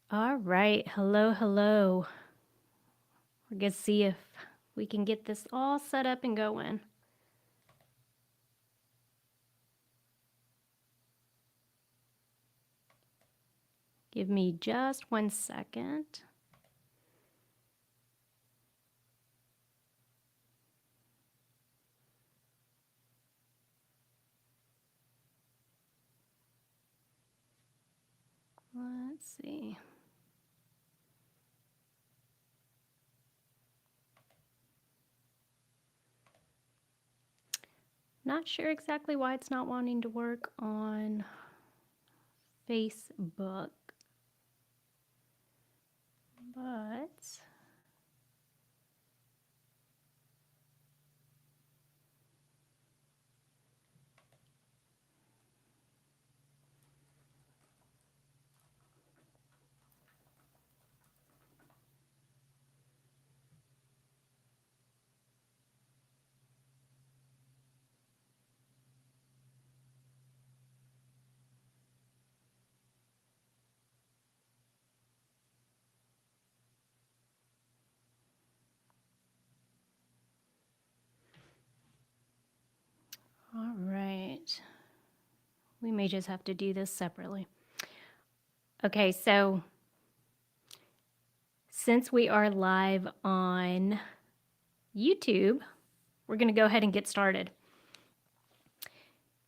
All right. Hello, hello. We're going to see if we can get this all set up and going. Give me just 1 second. Let's see. Not sure exactly why it's not wanting to work on Facebook, but all right. We may just have to do this separately. Okay, so since we are live on YouTube, we're going to go ahead and get started.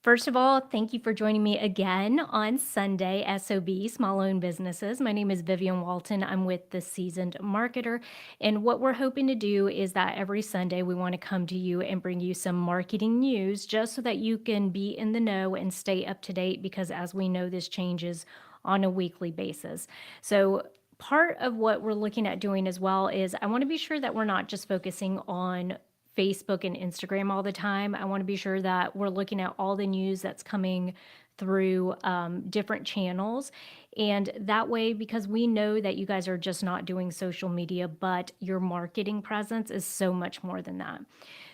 First of all, thank you for joining me again on Sunday, SOB, Small Owned Businesses. My name is Vivian Walton. I'm with The Seasoned Marketer. And what we're hoping to do is that every Sunday we want to come to you and bring you some marketing news just so that you can be in the know and stay up to date, because as we know, this changes on a weekly basis. So part of what we're looking at doing as well is I want to be sure that we're not just focusing on Facebook and Instagram all the time. I want to be sure that we're looking at all the news that's coming through different channels. And that way, because we know that you guys are just not doing social media, but your marketing presence is so much more than that.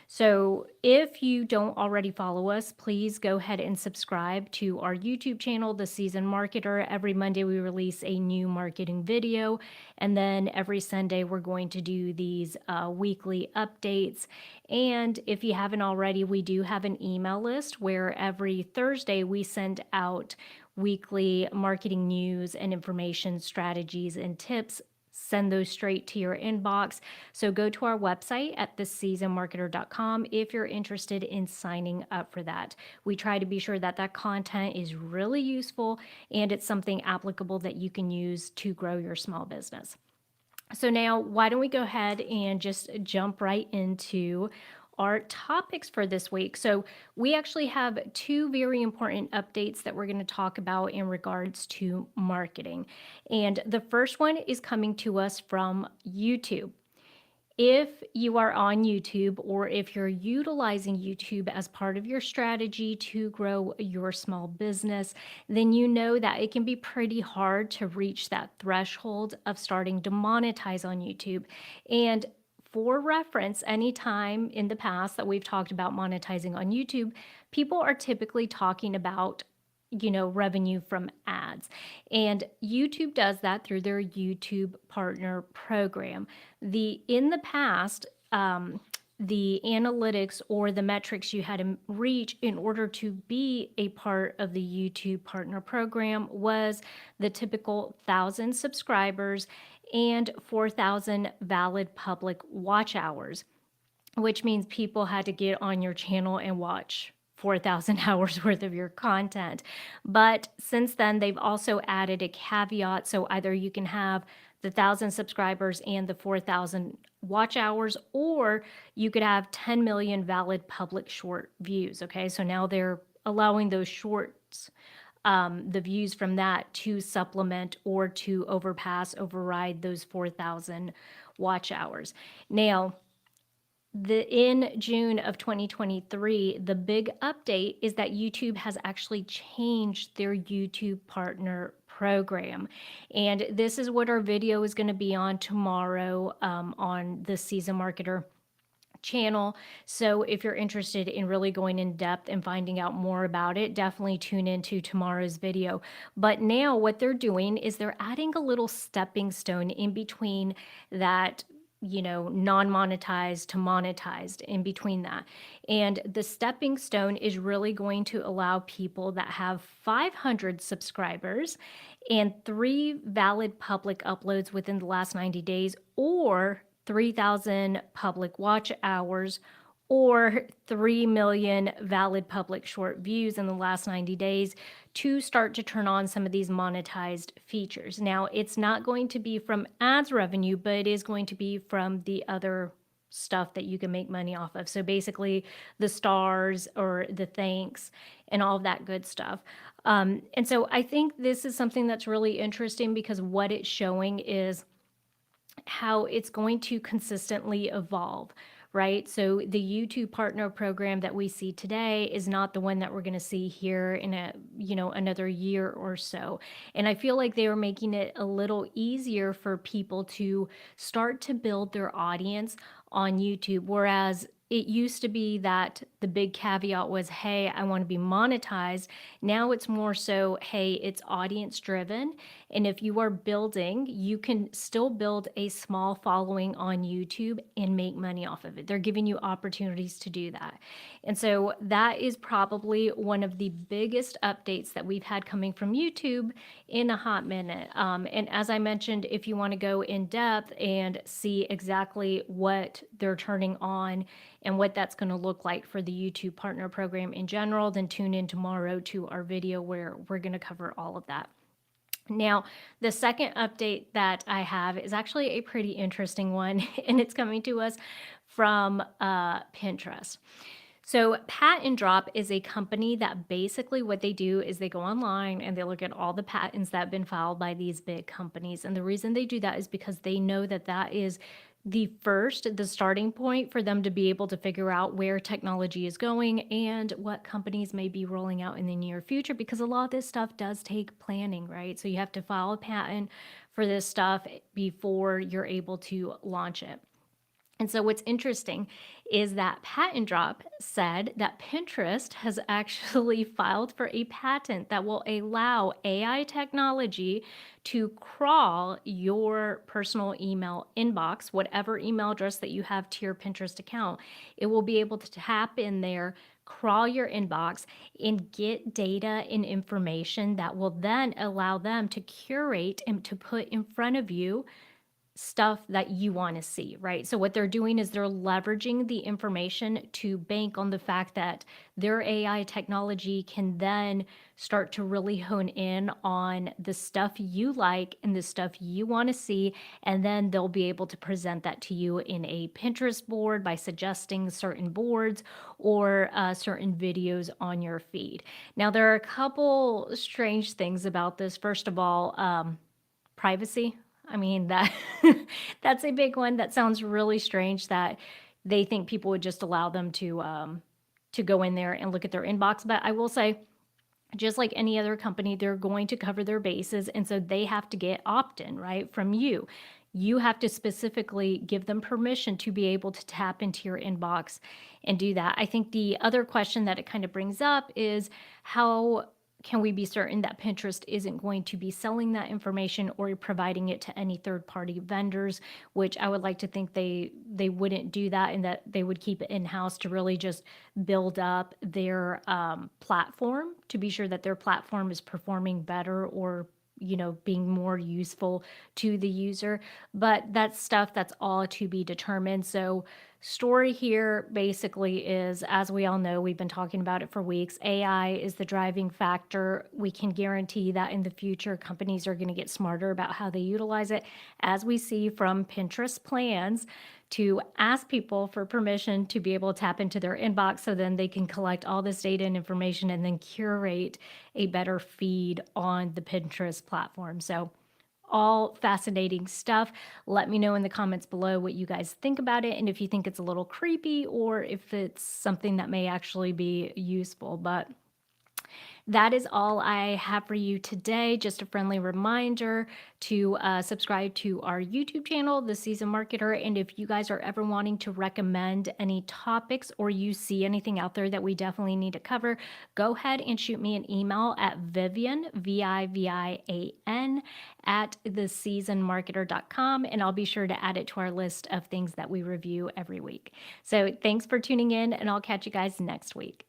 So if you don't already follow us, please go ahead and subscribe to our YouTube channel, The Seasoned Marketer. Every Monday we release a new marketing video, and then every Sunday we're going to do these weekly updates. And if you haven't already, we do have an email list where every Thursday we send out weekly marketing news and information, strategies, and tips. Send those straight to your inbox. So go to our website at theseasonmarketer.com if you're interested in signing up for that. We try to be sure that that content is really useful and it's something applicable that you can use to grow your small business. So now, why don't we go ahead and just jump right into our topics for this week. So we actually have two very important updates that we're going to talk about in regards to marketing. And the first one is coming to us from YouTube. If you are on YouTube, or if you're utilizing YouTube as part of your strategy to grow your small business, then you know that it can be pretty hard to reach that threshold of starting to monetize on YouTube. And for reference, anytime in the past that we've talked about monetizing on YouTube, people are typically talking about revenue from ads. And YouTube does that through their YouTube Partner Program. In the past, the analytics or the metrics you had to reach in order to be a part of the YouTube Partner Program was the typical 1,000 subscribers and 4,000 valid public watch hours, which means people had to get on your channel and watch 4,000 hours worth of your content. But since then, they've also added a caveat. So either you can have the 1,000 subscribers and the 4,000 watch hours, or you could have 10 million valid public short views. Okay, so now they're allowing those shorts, the views from that, to supplement or to override those 4,000 watch hours. Now, in June of 2023, the big update is that YouTube has actually changed their YouTube Partner Program. And this is what our video is going to be on tomorrow, on the Season Marketer channel. So if you're interested in really going in depth and finding out more about it, definitely tune into tomorrow's video. But now what they're doing is they're adding a little stepping stone in between that, non-monetized to monetized, in between that. And the stepping stone is really going to allow people that have 500 subscribers and 3 valid public uploads within the last 90 days, or 3,000 public watch hours, or 3 million valid public short views in the last 90 days to start to turn on some of these monetized features. Now, it's not going to be from ads revenue, but it is going to be from the other stuff that you can make money off of. So basically, the stars or the thanks and all of that good stuff. And so I think this is something that's really interesting because what it's showing is how it's going to consistently evolve, right? So the YouTube partner program that we see today is not the one that we're going to see here in another year or so. And I feel like they are making it a little easier for people to start to build their audience on YouTube, whereas it used to be that the big caveat was, hey, I want to be monetized. Now it's more so, hey, it's audience driven. And if you are building, you can still build a small following on YouTube and make money off of it. They're giving you opportunities to do that. And so that is probably one of the biggest updates that we've had coming from YouTube in a hot minute. And as I mentioned, if you want to go in depth and see exactly what they're turning on and what that's going to look like for the YouTube partner program in general, then tune in tomorrow to our video where we're going to cover all of that. Now, the second update that I have is actually a pretty interesting one, and it's coming to us from Pinterest. So Pat and Drop is a company that basically what they do is they go online and they look at all the patents that have been filed by these big companies. And the reason they do that is because they know that that is the starting point for them to be able to figure out where technology is going and what companies may be rolling out in the near future, because a lot of this stuff does take planning, right? So you have to file a patent for this stuff before you're able to launch it. And so what's interesting is that Patent Drop said that Pinterest has actually filed for a patent that will allow AI technology to crawl your personal email inbox, whatever email address that you have to your Pinterest account. It will be able to tap in there, crawl your inbox, and get data and information that will then allow them to curate and to put in front of you stuff that you want to see, right? So what they're doing is they're leveraging the information to bank on the fact that their AI technology can then start to really hone in on the stuff you like and the stuff you want to see, and then they'll be able to present that to you in a Pinterest board by suggesting certain boards or certain videos on your feed. Now, there are a couple strange things about this. First of all, privacy. I mean, that that's a big one. That sounds really strange that they think people would just allow them to go in there and look at their inbox. But I will say, just like any other company, they're going to cover their bases. And so they have to get opt-in, right, from you. You have to specifically give them permission to be able to tap into your inbox and do that. I think the other question that it kind of brings up is, how can we be certain that Pinterest isn't going to be selling that information or providing it to any third-party vendors, which I would like to think they wouldn't do that, and that they would keep it in-house to really just build up their platform to be sure that their platform is performing better or being more useful to the user. But that's stuff that's all to be determined. So story here basically is, as we all know, we've been talking about it for weeks, AI is the driving factor. We can guarantee that in the future, companies are going to get smarter about how they utilize it, as we see from Pinterest plans to ask people for permission to be able to tap into their inbox so then they can collect all this data and information and then curate a better feed on the Pinterest platform. So all fascinating stuff. Let me know in the comments below what you guys think about it and if you think it's a little creepy or if it's something that may actually be useful. But That is all I have for you today. Just a friendly reminder to subscribe to our YouTube channel, The Seasoned Marketer. And if you guys are ever wanting to recommend any topics or you see anything out there that we definitely need to cover, go ahead and shoot me an email at Vivian, Vivian, at theseasonedmarketer.com. And I'll be sure to add it to our list of things that we review every week. So thanks for tuning in, and I'll catch you guys next week.